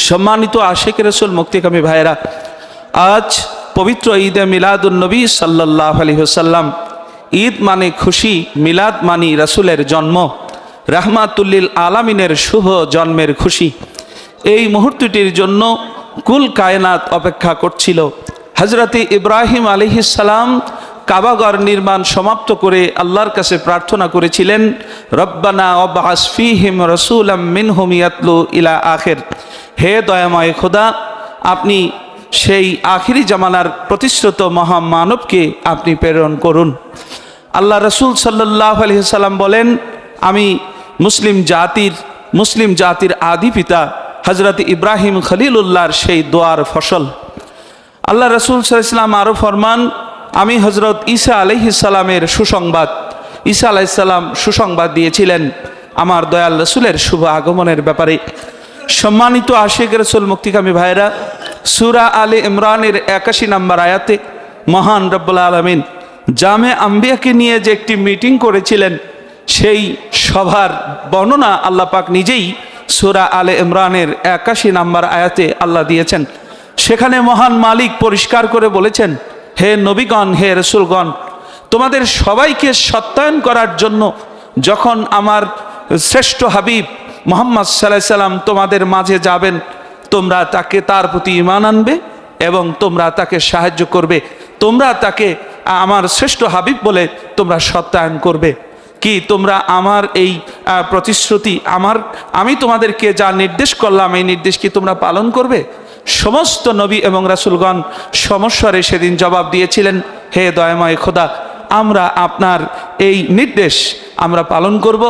সম্মানিত আশিক রাসূল মুক্তিকামী ভাইরা, আজ পবিত্র ঈদে মিলাদুন নবী সাল্লাল্লাহু আলাইহি ওয়াসাল্লাম। ঈদ মানে খুশি, মিলাদ মানে রাসূলের জন্ম, রাহমাতুল্লিল আলামিনের শুভ জন্মের খুশি। এই মুহূর্তটির জন্য কুল কায়নাত অপেক্ষা করছিল। হযরতে ইব্রাহিম আলাইহিস সালাম কাবাঘর নির্মাণ সমাপ্ত করে আল্লাহর কাছে প্রার্থনা করেছিলেন, রব্বানা ওয়াবআস ফীহিম রাসূলাম মিনহুম ইয়াতলু ইলা আখির। হে দয়াময় খোদা, আপনি সেই আখিরি জামানার প্রতিশ্রুত মহামানবকে আপনি প্রেরণ করুন। আল্লাহ রসুল সাল্লাল্লাহু আলাইহি সাল্লাম বলেন, আমি মুসলিম জাতির আদি পিতা হযরত ইব্রাহিম খলিলুল্লাহর সেই দোয়ার ফসল। আল্লাহ রসুল সাল্লাল্লাহু আলাইহি সাল্লাম আরও ফরমান, আমি হযরত ঈসা আলাইহিস সালামের ঈসা আলাইহিস সালাম সুসংবাদ দিয়েছিলেন আমার দয়াল রসুলের শুভ আগমনের ব্যাপারে। সম্মানিত আশিক রাসূল মুক্তিকামী ভাইরা, সূরা আলে ইমরানের 81 নম্বর আয়াতে মহান রব্বুল আলামিন জামে আম্বিয়াকে নিয়ে যে একটি মিটিং করেছিলেন, সেই সভার বর্ণনা আল্লাহ পাক নিজেই সূরা আলে ইমরানের 81 নম্বর আয়াতে আল্লাহ দিয়েছেন। সেখানে মহান মালিক পরিষ্কার করে বলেছেন, হে নবীগণ, হে রাসূলগণ, তোমাদের সবাইকে সত্যায়ন করার জন্য যখন আমার শ্রেষ্ঠ হাবিব মুহাম্মদ সাল্লাল্লাহু আলাইহি সাল্লাম তোমাদের মাঝে যাবেন, তোমরা তার প্রতি ঈমান আনবে এবং তোমরা তাকে সাহায্য করবে, তোমরা তাকে আমার শ্রেষ্ঠ হাবিব বলে তোমরা সত্যায়ন করবে। কি তোমরা আমার এই প্রতিশ্রুতি, আমি তোমাদেরকে যা নির্দেশ করলাম, এই নির্দেশ কি তোমরা পালন করবে? সমস্ত নবী এবং রাসূলগণ সমস্বরে সেদিন জবাব দিয়েছিলেন, হে দয়াময় খোদা, আমরা আপনার এই নির্দেশ আমরা পালন করব,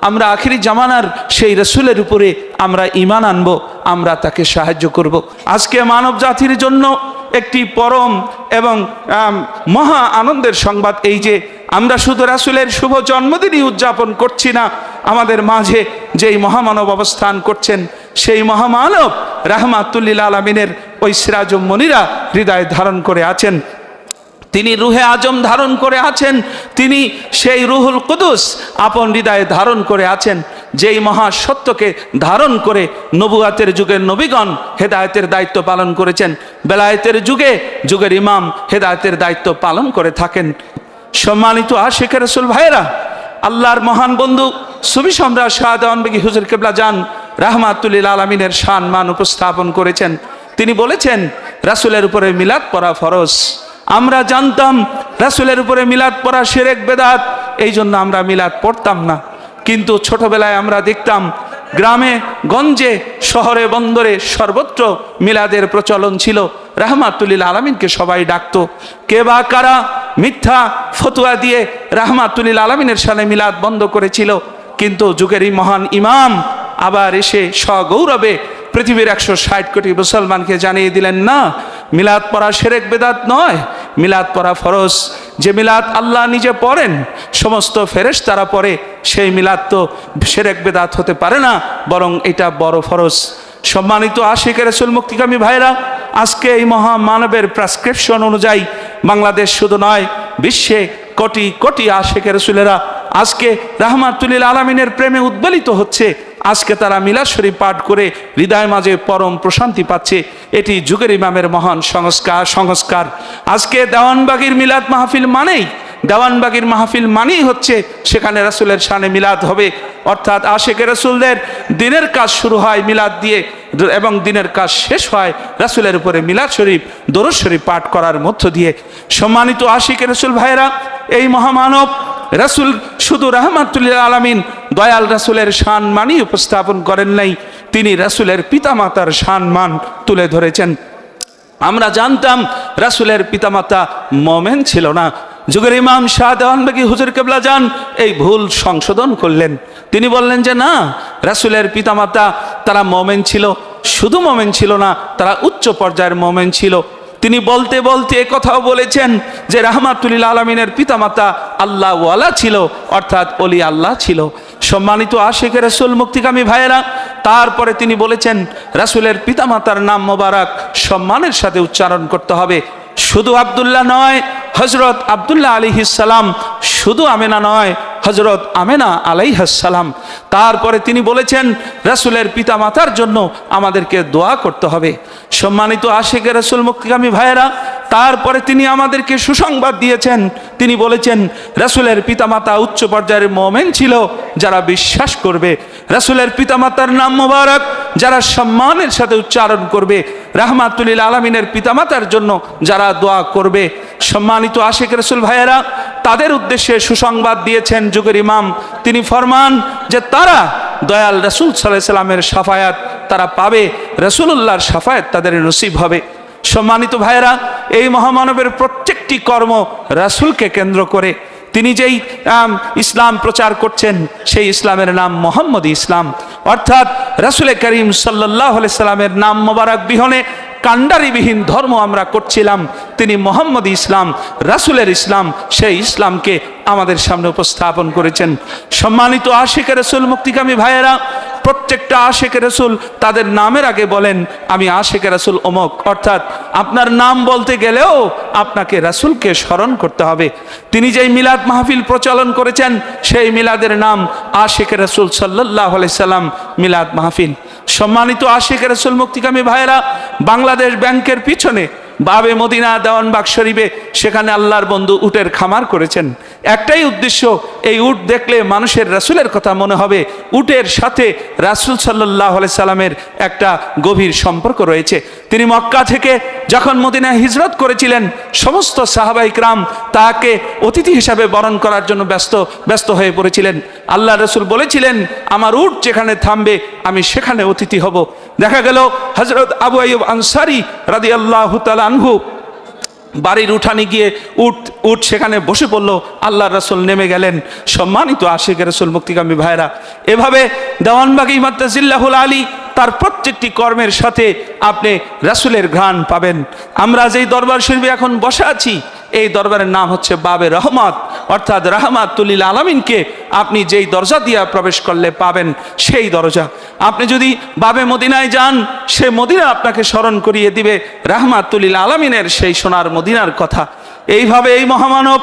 আমরা আখিরি জামানার সেই রাসূলের উপরে আমরা ঈমান আনব, আমরা তাকে সাহায্য করব। আজকে মানব জাতির জন্য একটি পরম এবং মহা আনন্দের সংবাদ এই যে আমরা শুধু রাসূলের শুভ জন্মদিনই উদযাপন করছি না, আমাদের মাঝে যেই মহামানব অবস্থান করছেন, সেই মহামানব রাহমাতুল্লিল আলামিনের ওই সিরাজুম মুনিরা হৃদয়ে ধারণ করে আছেন, তিনি রুহে আজম ধারণ করে আছেন, তিনি সেই রুহুল কুদুস আপন হৃদয়ে ধারণ করে আছেন, যেই মহা সত্যকে ধারণ করে নবুয়াতের যুগের নবীগণ হেদায়েতের দায়িত্ব পালন করেছেন, বেলায়েতের যুগের ইমাম হেদায়েতের দায়িত্ব পালন করে থাকেন। সম্মানিত আশিক রাসূল ভাইরা, আল্লাহর মহান বন্ধু সুফি সম্রাট শাহ দেওয়ান বেগী হুজুর কেবলা জান রাহমাতুল্লিল আলামিনের শান মান উপস্থাপন করেছেন। তিনি বলেছেন, রাসূলের উপরে মিলাদ পড়া ফরজ। আমরা জানতাম রাসূলের উপরে মিলাদ পড়া শিরক বেদাত, এই জন্য আমরা মিলাদ পড়তাম না। কিন্তু ছোটবেলায় আমরা দেখতাম গ্রামে গঞ্জে শহরে বন্দরে সর্বত্র মিলাদের প্রচলন ছিল। রাহমাতুল্লিল আলামিনকে সবাই ডাকতো। কে বা কারা মিথ্যা ফতোয়া দিয়ে রাহমাতুল্লিল আলামিনের সামনে মিলাদ বন্ধ করেছিল, কিন্তু যুগের এই মহান ইমাম আবার এসে সগৌরবে পৃথিবীর 160 কোটি মুসলমানকে জানিয়ে দিলেন, না, মিলাদ পড়া শিরক বেদাত নয়, মিলাদ পড়া ফরজ। যে মিলাদ আল্লাহ নিজে পড়েন, সমস্ত ফেরেশতারা পড়ে, সেই মিলাদ তো শিরক বেদাত হতে পারে না, বরং এটা বড় ফরজ। সম্মানিত আশিক রাসূল মুক্তিকামী ভাইরা, আজকে এই মহামানবের প্রেসক্রিপশন অনুযায়ী বাংলাদেশ শুধু নয়, বিশ্বে কোটি কোটি আশিক রাসূলেরা আজকে রাহমাতুল্লিল আলামিনের প্রেমে উদ্বেলিত হচ্ছে। আজকে তারা মিলাদ শরীফ পাঠ করে হৃদয় মাঝে পরম প্রশান্তি পাচ্ছে। এটি যুগের ইমামের মহান সংস্কার। আজকে দেওয়ানবাগীর মিলাদ মানেই হচ্ছে সেখানে রাসূলের শানে মিলাদ হবে, অর্থাৎ আশিক রাসূলদের দিনের কাজ শুরু হয় মিলাদ দিয়ে এবং দিনের কাজ শেষ হয় রাসূলের উপরে মিলাদ শরীফ দরুদ শরীফ পাঠ করার মধ্য দিয়ে। সম্মানিত আশিক রাসূল ভাইরা, এই মহামানব রাসূল শুধু রাহমাতুল্লিল আলামিন দয়াল রাসূলের শান মানই উপস্থাপন করেন নাই, তিনি রাসূলের পিতামাতার শান মান তুলে ধরেছেন। আমরা জানতাম রাসূলের পিতামাতা মুমিন ছিল না। যুগের ইমাম শাহ দেওয়ান বেগী হুজুর কেবলা জান এই ভুল সংশোধন করলেন। তিনি বললেন যে না, রাসূলের পিতামাতা তারা মুমিন ছিল, শুধু মুমিন ছিল না, তারা উচ্চ পর্যায়ের মুমিন ছিল। তিনি বলতে বলতে কথাও বলেছেন যে রাহমাতুল্লিল আলামিনের পিতামাতা আল্লাহ ওয়ালা ছিল, অর্থাৎ ওলি আল্লাহ ছিল। সম্মানিত আশিক রাসূল মুক্তিকামী ভাইয়েরা, তারপরে তিনি বলেছেন রাসূলের পিতামাতার নাম মোবারক সম্মানের সাথে উচ্চারণ করতে হবে। শুধু আব্দুল্লাহ নয়, হযরত আব্দুল্লাহ আলাইহিস সালাম, শুধু আমেনা নয়, হযরত আমেনা আলাইহিস সালাম। তারপরে তিনি বলেছেন রাসূলের পিতামাতার জন্য আমাদেরকে দোয়া করতে হবে। সম্মানিত আশিকে রাসূল মুক্তিকামী ভাইয়েরা, তারপরে তিনি আমাদেরকে সুসংবাদ দিয়েছেন। তিনি বলেছেন রাসূলের পিতামাতা উচ্চ পর্যায়ের মুমিন ছিল যারা বিশ্বাস করবে, রাসূলের পিতামাতার নাম মোবারক যারা সম্মানের সাথে উচ্চারণ করবে, রাহমাতুল লিল আলামিনের পিতামাতার জন্য যারা দোয়া করবে। সম্মানিত আশিক রাসূল ভাইয়েরা, তাদের উদ্দেশ্যে সুসংবাদ দিয়েছেন যুগের ইমাম। তিনি ফরমান যে তারা দয়াল রাসূল সাল্লাল্লাহু আলাইহি সাল্লামের শাফায়াত তারা পাবে, রাসূলুল্লাহর শাফায়াত তাদের নসিব হবে। সম্মানিত ভাইয়েরা, এই মহামানবের প্রত্যেকটি কর্ম রাসূলকে কেন্দ্র করে। তিনি যেই ইসলাম প্রচার করছেন সেই ইসলামের নাম মোহাম্মদী ইসলাম, অর্থাৎ রাসূল করিম সাল্লাল্লাহু আলাইহি সাল্লামের নাম মোবারক বিহনে কাণ্ডারিবিহীন ধর্ম আমরা করছিলাম। তিনি মোহাম্মদী ইসলাম, রাসূলের ইসলাম, সেই ইসলামকে আমাদের সামনে উপস্থাপন করেছেন। সম্মানিত আশিক রাসূল মুক্তিকামী ভাইয়েরা, প্রত্যেকটা আশিক রাসূল তাদের নামের আগে বলেন আমি আশিক রাসূল অমুক, অর্থাৎ আপনার নাম বলতে গেলেও আপনাকে রাসূলকে স্মরণ করতে হবে। তিনি যেই মিলাদ মাহফিল প্রচলন করেছেন সেই মিলাদের নাম আশিক রাসূল সাল্লাল্লাহু আলাইহি সাল্লাম মিলাদ মাহফিল। সম্মানিত আশিক রাসূল মুক্তিকামী ভাইয়েরা, বাংলাদেশ ব্যাংকের পিছনে বাবে মদিনা দেওয়ানবাগ শরীফে সেখানে আল্লাহর বন্ধু উটের খামার করেছেন। একটাই উদ্দেশ্য, এই উট দেখলে মানুষের রাসূলের কথা মনে হবে। উটের সাথে রাসূল সাল্লাল্লাহু আলাইহি সাল্লামের একটা গভীর সম্পর্ক রয়েছে। তিনি মক্কা থেকে যখন মদিনায় হিজরত করেছিলেন, সমস্ত সাহাবায়ে কিরাম তাকে অতিথি হিসাবে বরণ করার জন্য ব্যস্ত হয়ে পড়েছিলেন। আল্লাহ রাসূল বলেছিলেন আমার উট যেখানে থামবে আমি সেখানে অতিথি হব। দেখা গেল হযরত আবু আইয়ুব আনসারী রাদিয়াল্লাহু তাআলা আনহু বাড়ির উঠানে গিয়ে উট সেখানে বসে পড়ল, আল্লাহর রাসূল নেমে গেলেন। সম্মানিত আশিক রাসূল মুক্তিকামী ভাইরা, এভাবে দেওয়ানবাগী মাদ্দাজিল্লাহুল আলী তার প্রত্যেকটি কর্মের সাথে আপনি রাসূলের ঘ্রাণ পাবেন। আমরা যেই দরবার শরীফে এখন বসে আছি এই দরবারের নাম হচ্ছে বাবে রহমত, অর্থাৎ রাহমাতুল লিল আলামিনকে আপনি যেই দরজা দিয়ে প্রবেশ করলে পাবেন সেই দরজা। আপনি যদি বাবে মদিনায় যান সে মদিনা আপনাকে স্মরণ করিয়ে দিবে রাহমাতুল লিল আলামিনের সেই সোনার মদিনার কথা। এইভাবে এই মহামানব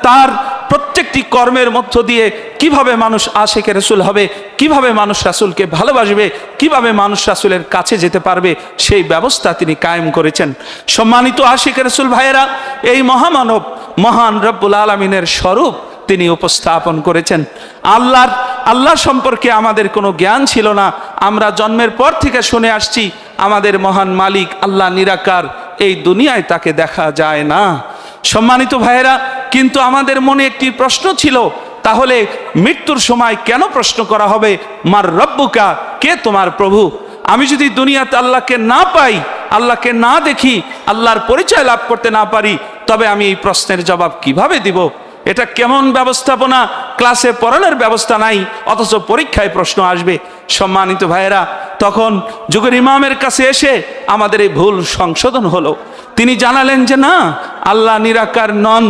তার প্রত্যেকটি কর্মের মধ্য দিয়ে কিভাবে মানুষ আশিকে রাসূল হবে, কিভাবে মানুষ রাসূলকে ভালোবাসবে, কিভাবে মানুষ রাসূলের কাছে যেতে পারবে সেই ব্যবস্থা তিনি কায়েম করেছেন। সম্মানিত আশিকে রাসূল ভাইয়েরা, এই মহামানব মহান রব্বুল আলামিনের স্বরূপ তিনি উপস্থাপন করেছেন। আল্লাহ সম্পর্কে আমাদের কোনো জ্ঞান ছিল না। আমরা জন্মের পর থেকে শুনে আসছি আমাদের মহান মালিক আল্লাহ নিরাকার, এই দুনিয়ায় তাকে দেখা যায় না। সম্মানিত ভাইয়েরা, কিন্তু আমাদের মনে একটি প্রশ্ন ছিল, তাহলে মৃত্যুর সময় কেন প্রশ্ন করা হবে মার রব্বুকা, কে তোমার প্রভু? আমি যদি দুনিয়াতে আল্লাহকে না পাই, আল্লাহকে না দেখি, আল্লাহর পরিচয় লাভ করতে না পারি, তবে আমি এই প্রশ্নের জবাব কিভাবে দিব? এটা কেমন ব্যবস্থাপনা? ক্লাসে পড়ানোর ব্যবস্থা নাই, অথচ পরীক্ষায় প্রশ্ন আসবে। সম্মানিত ভাইয়েরা, তখন যুগের ইমামের কাছে এসে আমাদের এই ভুল সংশোধন হলো। তিনি জানালেন যে না, আল্লাহ নিরাকার নন,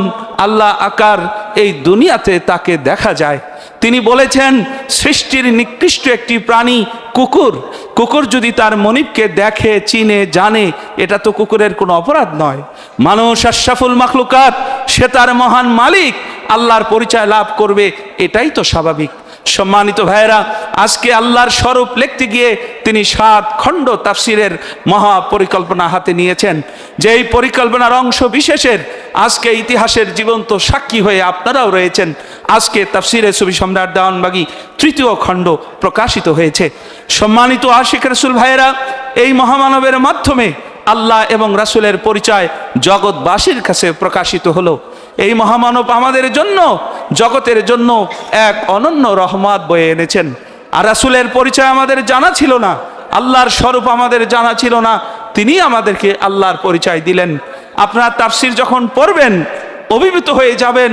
আল্লাহ আকার, এই দুনিয়াতে তাকে দেখা যায়। তিনি বলেছেন সৃষ্টির নিকৃষ্ট একটি প্রাণী কুকুর, কুকুর যদি তার মনিবকে দেখে, চিনে, জানে, এটা তো কুকুরের কোনো অপরাধ নয়। মানুষ আশরাফুল মাখলুকাত, সে তার মহান মালিক আল্লাহর পরিচয় লাভ করবে, এটাই তো স্বাভাবিক। সম্মানিত ভাইয়েরা, আজকে আল্লাহর স্বরূপ লিখতে গিয়ে তিনি 7 খণ্ড তাফসিরের মহা পরিকল্পনা হাতে নিয়েছেন। যেই পরিকল্পনার অংশ বিশেষের আজকে ইতিহাসের জীবন্ত সাক্ষী হয়ে আপনারাও রয়েছেন। আজকে তাফসিরে সুফি সম্রাট দেওয়ানবাগী 3য় খণ্ড প্রকাশিত হয়েছে। সম্মানিত আশিক রাসূল ভাইয়েরা, এই মহামানবের মাধ্যমে আল্লাহ এবং রাসূলের পরিচয় জগৎবাসীর কাছে প্রকাশিত হলো। এই মহামানব আমাদের জন্য, জগতের জন্য এক অনন্য রহমত বয়ে এনেছেন। আর রাসূলের পরিচয় আমাদের জানা ছিল না, আল্লাহর স্বরূপ আমাদের জানা ছিল না, তিনি আমাদেরকে আল্লাহর পরিচয় দিলেন। আপনারা তাফসির যখন পড়বেন অভিভূত হয়ে যাবেন।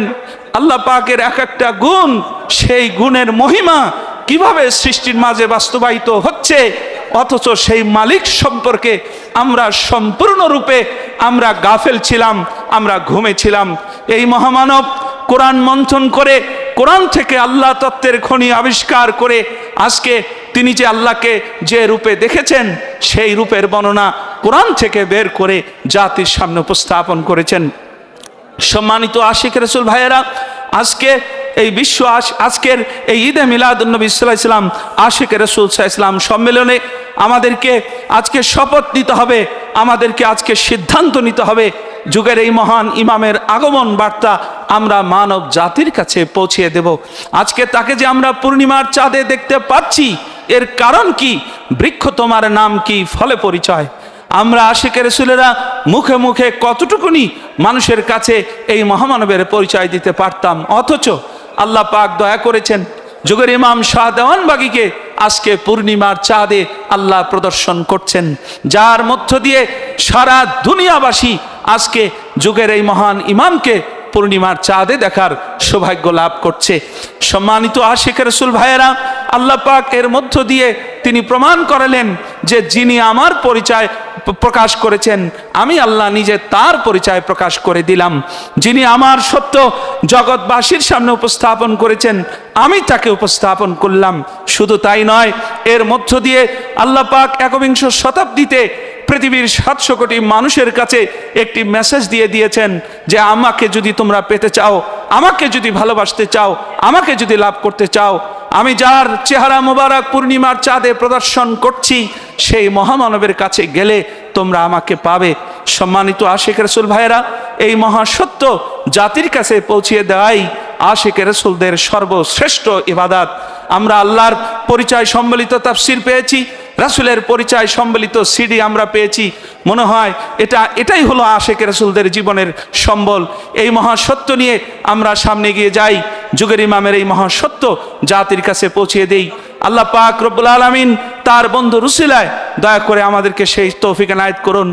আল্লাহ পাকের এক একটা গুণ, সেই গুণের মহিমা কিভাবে সৃষ্টির মাঝে বাস্তবায়িত হচ্ছে, অথচ সেই মালিক সম্পর্কে আমরা সম্পূর্ণরূপে আমরা গাফেল ছিলাম, আমরা ঘুমেছিলাম। এই মহামানব কোরআন মন্থন করে, কোরআন থেকে আল্লাহ তত্ত্বের খনি আবিষ্কার করে আজকে তিনি যে আল্লাহকে যে রূপে দেখেছেন সেই রূপের বর্ণনা কোরআন থেকে বের করে জাতির সামনে উপস্থাপন করেছেন। সম্মানিত আশিক রাসূল ভাইয়েরা, আজকে এই বিশ্ব আজকের এই ঈদে মিলাদুন্নবী সাল্লাল্লাহু আলাইহি ওয়াসাল্লাম আশিকে রাসূল সাল্লাল্লাহু আলাইহি ওয়াসাল্লাম সম্মেলনে আমাদেরকে আজকে শপথ নিতে হবে, আমাদেরকে আজকে সিদ্ধান্ত নিতে হবে, যুগের এই মহান ইমামের আগমন বার্তা আমরা মানব জাতির কাছে পৌঁছিয়ে দেব। আজকে তাকে যে আমরা পূর্ণিমার চাঁদে দেখতে পাচ্ছি, এর কারণ কি? বৃক্ষ তোমার নাম কি, ফলে পরিচয়। আমরা আশিকে রাসূলেরা মুখে মুখে কতটুকুনি মানুষের কাছে এই মহামানবের পরিচয় দিতে পারতাম, অথচ আল্লাহ পাক দয়া করেছেন যুগের ইমাম শাহ দেওয়ানবাগীকে আজকে পূর্ণিমার চাঁদে আল্লাহ প্রদর্শন করছেন, যার মধ্য দিয়ে সারা দুনিয়াবাসী আজকে যুগের এই মহান ইমামকে পূর্ণিমার চাঁদে দেখার সৌভাগ্য লাভ করছে। সম্মানিত আশিকে রাসূল ভাইয়েরা, আল্লাহ পাক এর মধ্য দিয়ে তিনি প্রমাণ করালেন যে যিনি আমার পরিচয় প্রকাশ করেছেন, আমি আল্লাহ নিজে তার পরিচয় প্রকাশ করে দিলাম। যিনি আমার সত্য জগৎবাসীর সামনে উপস্থাপন করেছেন, আমি তাকে উপস্থাপন করলাম। শুধু তাই নয়, এর মধ্য দিয়ে আল্লাহ পাক একবিংশ শতাব্দীতে পৃথিবীর 700 কোটি মানুষের কাছে একটি মেসেজ দিয়ে দিয়েছেন যে আমাকে যদি তোমরা পেতে চাও, আমাকে যদি ভালোবাসতে চাও, আমাকে যদি লাভ করতে চাও, আমি যার চেহারা মোবারক পূর্ণিমার চাঁদে প্রদর্শন করছি, সেই মহামানবের কাছে গেলে তোমরা আমাকে পাবে। সম্মানিত আশিক রাসূল ভাইয়েরা, এই মহাসত্য জাতির কাছে পৌঁছিয়ে দেওয়াই আশিক রাসূলদের সর্বশ্রেষ্ঠ ইবাদত। আমরা আল্লাহর পরিচয় সম্বলিত তাফসির পেয়েছি, রাসূলের পরিচয় সম্বলিত সিডি আমরা পেয়েছি। মনে হয় এটাই হলো আশিক রাসূলদের জীবনের সম্বল। এই মহাসত্য নিয়ে আমরা সামনে গিয়ে যাই, যুগের ইমামের এই মহাসত্য জাতির কাছে পৌঁছিয়ে দেই। আল্লাহ পাক রব্বুল আলামিন তার বন্ধু রুসিলায় দয়া করে আমাদেরকে সেই তৌফিক এনায়েত করুন।